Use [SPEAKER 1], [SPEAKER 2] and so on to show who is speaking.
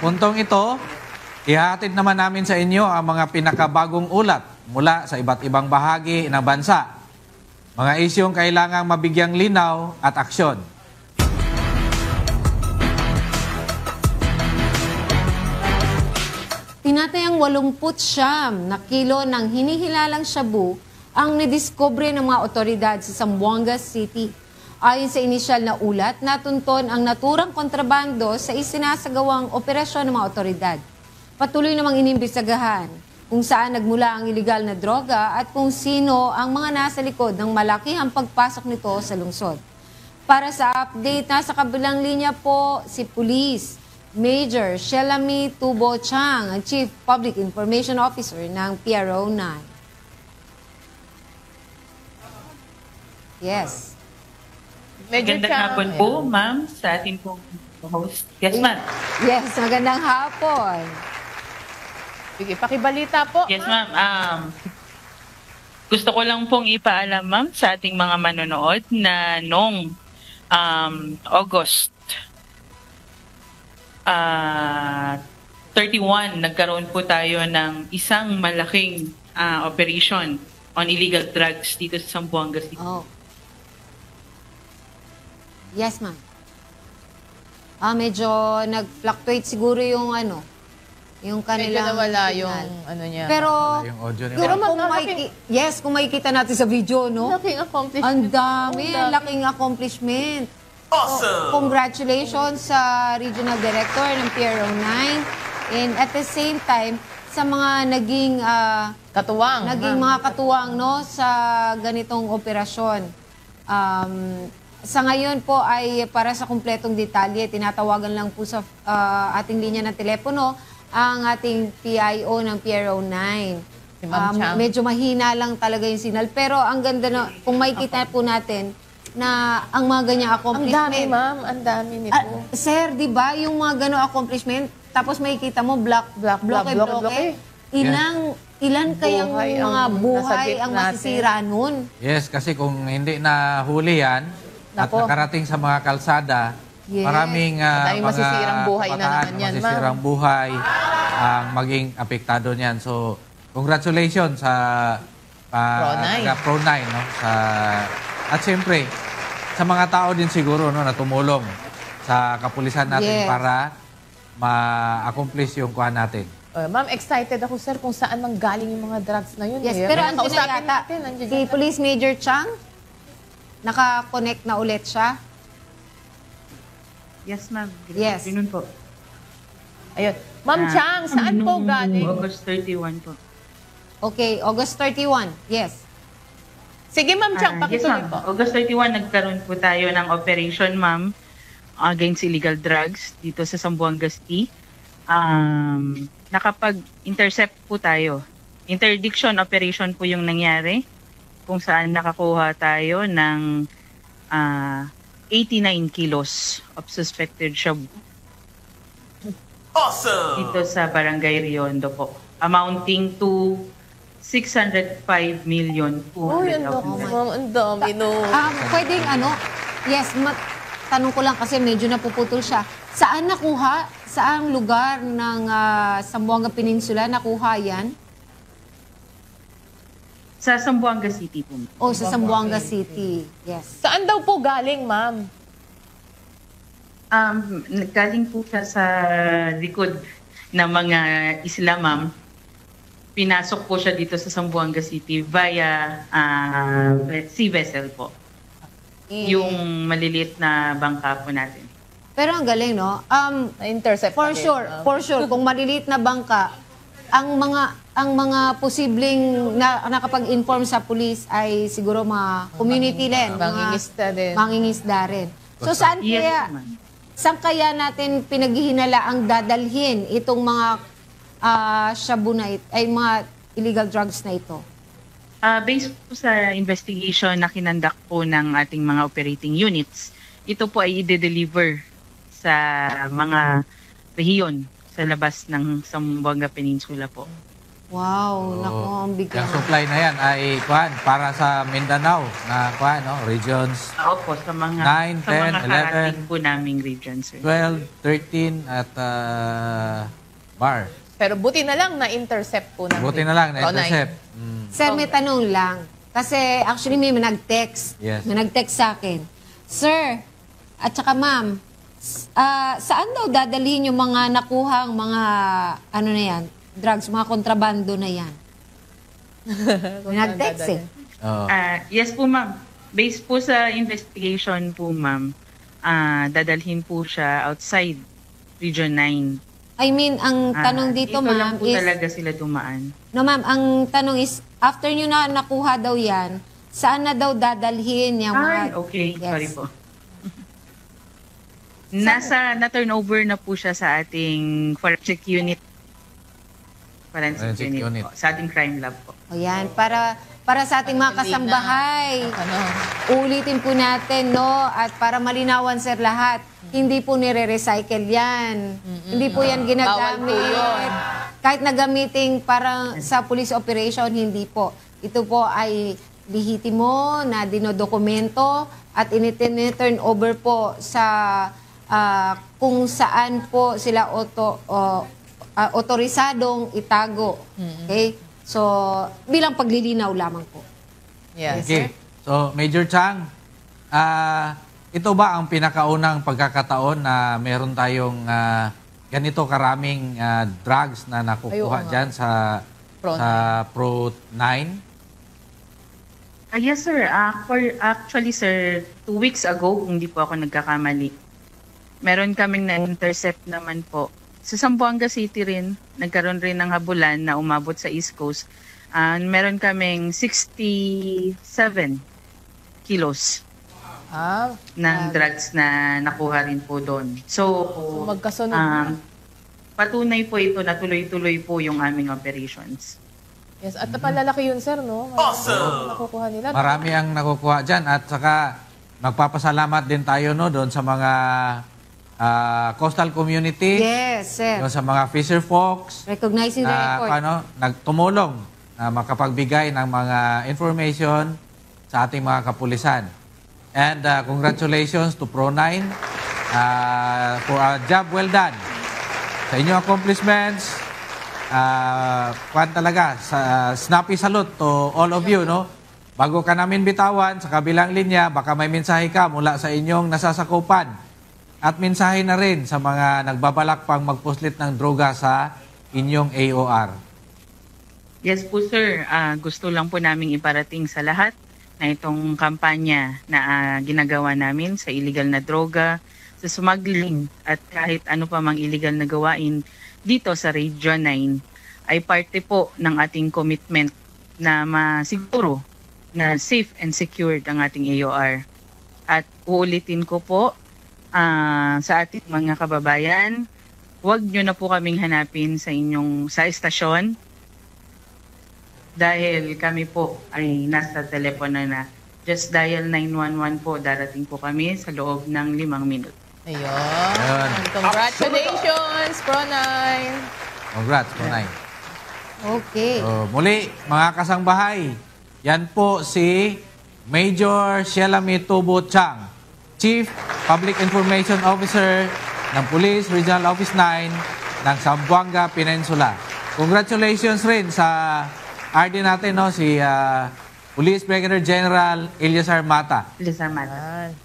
[SPEAKER 1] puntong ito, ihahatid naman namin sa inyo ang mga pinakabagong ulat mula sa iba't ibang bahagi ng bansa. Mga isyong kailangang mabigyang linaw at aksyon.
[SPEAKER 2] Tinatayang 89 na kilo ng hinihilalang shabu ang nidiskubre ng mga otoridad sa Zamboanga City. Ayon sa inisyal na ulat, natunton ang naturang kontrabando sa isinasagawang operasyon ng mga otoridad. Patuloy namang inimbesagahan kung saan nagmula ang iligal na droga at kung sino ang mga nasa likod ng malakihang pagpasok nito sa lungsod. Para sa update, nasa kabilang linya po si Police Major Shelami Tubo Chang, ang Chief Public Information Officer ng PRO 9. Yes.
[SPEAKER 3] Magandang hapon po, ma'am, sa ating pong host. Yes, ma'am.
[SPEAKER 2] Yes, magandang hapon.
[SPEAKER 4] Sige, pakibalita po.
[SPEAKER 3] Yes, ma'am. Gusto ko lang pong ipaalam, ma'am, sa ating mga manonood na noong August 31, nagkaroon po tayo ng isang malaking operation on illegal drugs dito sa Zamboanga City.
[SPEAKER 2] Oh. Yes, ma'am. Medyo nag-fluctuate siguro yung yung
[SPEAKER 4] Medyo
[SPEAKER 2] kanilang
[SPEAKER 4] nawala
[SPEAKER 2] signal.
[SPEAKER 4] yung niya.
[SPEAKER 2] Pero,
[SPEAKER 1] Yung audio nila.
[SPEAKER 2] pero
[SPEAKER 4] Pero
[SPEAKER 2] kung kung makikita natin sa video, no?
[SPEAKER 4] Laking accomplishment.
[SPEAKER 2] Ang dami, ang laking accomplishment. Awesome! Congratulations sa Regional Director ng PRO 9 and at the same time, sa mga naging
[SPEAKER 4] Katuwang.
[SPEAKER 2] mga katuwang no sa ganitong operasyon. Sa ngayon po ay para sa kumpletong detalye, tinatawagan lang po sa ating linya ng telepono ang ating PIO ng PRO 9.
[SPEAKER 4] Si Ma'am Chang.
[SPEAKER 2] Medyo mahina lang talaga yung signal. Pero ang ganda na, kung makikita po natin na ang mga ganyang
[SPEAKER 4] Ang
[SPEAKER 2] accomplishment.
[SPEAKER 4] dami, ma'am. Ang dami nito.
[SPEAKER 2] Sir, di ba yung mga gano'ng accomplishment, tapos makikita mo block, ilan kayang
[SPEAKER 4] Buhay ang
[SPEAKER 2] mga buhay
[SPEAKER 4] nasagip
[SPEAKER 2] ang
[SPEAKER 4] natin.
[SPEAKER 2] masisira nun?
[SPEAKER 1] Yes, kasi kung hindi na huli yan at
[SPEAKER 4] Nako.
[SPEAKER 1] nakarating sa mga kalsada,
[SPEAKER 2] Yes.
[SPEAKER 1] maraming
[SPEAKER 4] Madaming
[SPEAKER 1] mga
[SPEAKER 4] masisirang buhay na
[SPEAKER 1] kabataan,
[SPEAKER 4] naman yan, ma'am.
[SPEAKER 1] masisirang buhay ang maging apektado niyan. So, congratulations sa
[SPEAKER 4] Pro 9.
[SPEAKER 1] no? At siyempre, sa mga tao din siguro no, na tumulong sa kapulisan natin
[SPEAKER 2] Yes.
[SPEAKER 1] para ma-accomplish yung kuha natin.
[SPEAKER 4] Ma'am, excited ako, sir, kung saan nang galing yung mga drugs na yun.
[SPEAKER 2] Yes,
[SPEAKER 4] Eh.
[SPEAKER 2] pero
[SPEAKER 4] Kaya
[SPEAKER 2] andyan na
[SPEAKER 4] kausapin
[SPEAKER 2] yata.
[SPEAKER 4] natin, andyan
[SPEAKER 2] Si
[SPEAKER 4] yata.
[SPEAKER 2] Police Major Chang, naka-connect na ulit siya.
[SPEAKER 3] Yes, ma'am.
[SPEAKER 2] Yes.
[SPEAKER 3] Ganun po.
[SPEAKER 4] Ayun. Ma'am Chang, saan po
[SPEAKER 3] Noong
[SPEAKER 4] galing?
[SPEAKER 3] August 31 po.
[SPEAKER 2] Okay, August 31. Yes.
[SPEAKER 4] Sige, Ma'am Chang,
[SPEAKER 3] Yes,
[SPEAKER 4] pakituloy
[SPEAKER 3] ma'am.
[SPEAKER 4] po.
[SPEAKER 3] August 31, nagkaroon po tayo ng operation, ma'am, against illegal drugs dito sa Zamboanga City. Nakapag-intercept po tayo. Interdiction operation po yung nangyari kung saan nakakuha tayo ng 89 kilos of suspected shabu. Awesome! Dito sa Barangay Riondo po. Amounting to 605 million
[SPEAKER 4] Uy, ang dami, ma'am. Ang dami, no.
[SPEAKER 2] Pwedeng yes, tanong ko lang kasi medyo napuputol siya. Saan nakuha? Saang lugar ng Zamboanga Peninsula nakuha yan?
[SPEAKER 3] Sa Zamboanga City po.
[SPEAKER 2] O sa Zamboanga City? Yes.
[SPEAKER 4] Saan daw po galing, ma'am?
[SPEAKER 3] Galing po siya sa likod ng mga isla, ma'am. Pinasok po siya dito sa Zamboanga City via sea vessel po. Yung maliliit na bangka po natin.
[SPEAKER 2] Pero ang galing, no?
[SPEAKER 4] Na-intercept
[SPEAKER 2] For
[SPEAKER 4] agad,
[SPEAKER 2] sure,
[SPEAKER 4] ma'am.
[SPEAKER 2] for sure. Kung maliliit na bangka, ang mga posibleng nakapag-inform sa police ay siguro mga community din.
[SPEAKER 4] Mangingisda din.
[SPEAKER 2] Mangingisda rin. So saan
[SPEAKER 3] Yes, ma'am.
[SPEAKER 2] saan kaya natin pinaghihinala ang dadalhin itong mga shabu na ay mga illegal drugs na ito?
[SPEAKER 3] Based po sa investigation na kinandak po ng ating mga operating units, ito po ay i-deliver sa mga rehiyon sa labas ng Zamboanga Peninsula po.
[SPEAKER 2] Wow, nako, ang bigat.
[SPEAKER 1] Yung supply na yan ay para sa Mindanao na regions
[SPEAKER 3] Opo, sa mga
[SPEAKER 1] 9,
[SPEAKER 3] sa mga
[SPEAKER 1] 10, 11,
[SPEAKER 3] karating po naming region, sir.
[SPEAKER 1] 12, 13 at bar.
[SPEAKER 4] Pero buti na lang na-intercept po ng
[SPEAKER 1] Buti na lang
[SPEAKER 4] Pro9.
[SPEAKER 1] na-intercept.
[SPEAKER 2] Sir, may tanong lang. Kasi actually may nag-text.
[SPEAKER 1] Yes.
[SPEAKER 2] May nag-text sa akin. Sir, at saka ma'am, saan daw dadalhin yung mga nakuhang mga, ano na yan, drugs, mga kontrabando na yan? May nag-text eh.
[SPEAKER 1] Oo.
[SPEAKER 3] Yes po, ma'am. Based po sa investigation po, ma'am, dadalhin po siya outside Region 9.
[SPEAKER 2] I mean, ang tanong dito,
[SPEAKER 3] ito lang
[SPEAKER 2] ma'am,
[SPEAKER 3] po
[SPEAKER 2] is...
[SPEAKER 3] talaga sila dumaan.
[SPEAKER 2] No, ma'am, ang tanong is, after nyo na nakuha daw yan, saan na daw dadalhin yung mga...
[SPEAKER 3] Okay.
[SPEAKER 2] Yes.
[SPEAKER 3] Sorry po. Na-turnover na po siya sa ating forensic unit.
[SPEAKER 1] Forensic unit.
[SPEAKER 3] Po, sa ating crime lab po.
[SPEAKER 2] O yan, para sa ating mga kasambahay.
[SPEAKER 4] Ano?
[SPEAKER 2] Ulitin po natin, no? At para malinawan, sir, lahat, hindi po nire-recycle yan. Hindi po yan ginagamit.
[SPEAKER 4] Bawal po yun.
[SPEAKER 2] Kahit nagamiting parang sa police operation, hindi po. Ito po ay lihitimo na dinodokumento at turn over po sa kung saan po sila otorisadong itago. Okay? So, bilang paglilinaw lamang po.
[SPEAKER 4] Yes.
[SPEAKER 1] Okay. So, Major Chang, ito ba ang pinakaunang pagkakataon na meron tayong ganito karaming drugs na nakukuha
[SPEAKER 4] Ayun,
[SPEAKER 1] dyan sa Pro9?
[SPEAKER 3] Yes, sir. Actually, sir, 2 weeks ago, kung hindi po ako nagkakamali, meron kaming na-intercept naman po. Sa Zamboanga City rin, nagkaroon rin ng habulan na umabot sa East Coast. Meron kaming 67 kilos ng drugs na nakuha rin po doon. So,
[SPEAKER 4] magkasunod.
[SPEAKER 3] patunay po ito na tuloy-tuloy po yung aming operations.
[SPEAKER 4] Yes, at palalaki yun, sir, no? Awesome! Nakukuha nila.
[SPEAKER 1] Marami ang nakukuha dyan at saka magpapasalamat din tayo doon sa mga coastal community,
[SPEAKER 2] Yes, sir.
[SPEAKER 1] doon sa mga fisher folks,
[SPEAKER 2] Recognizing the effort.
[SPEAKER 1] nagtumulong na makapagbigay ng mga information sa ating mga kapulisan. And congratulations to Pro9 for a job well done. Sa inyong accomplishments, snappy salute to all of you, no? Bago ka namin bitawan sa kabilang linya, baka may mensahe ka mula sa inyong nasasakupan. At mensahe na rin sa mga nagbabalak pang magpuslit ng droga sa inyong AOR.
[SPEAKER 3] Yes po, sir. Gusto lang po naming iparating sa lahat na itong kampanya na ginagawa namin sa illegal na droga, sa smuggling at kahit ano pa mang illegal na gawain dito sa Region 9 ay parte po ng ating commitment na masiguro na safe and secured ang ating AOR. At uulitin ko po sa ating mga kababayan, huwag nyo na po kaming hanapin sa estasyon dahil kami po ay nasa telepono na. Just dial 911 po, darating po kami sa loob ng 5 minutos.
[SPEAKER 4] Ayun. Congratulations, Pro9!
[SPEAKER 1] Congrats, Pro9.
[SPEAKER 2] Okay.
[SPEAKER 1] So, muli, mga kasangbahay, yan po si Major Shelami Tubo Chang, Chief Public Information Officer ng Police Regional Office 9 ng Zamboanga Peninsula. Congratulations rin sa RD natin, si Police Brigadier General Eliazar Mata.
[SPEAKER 3] Salamat.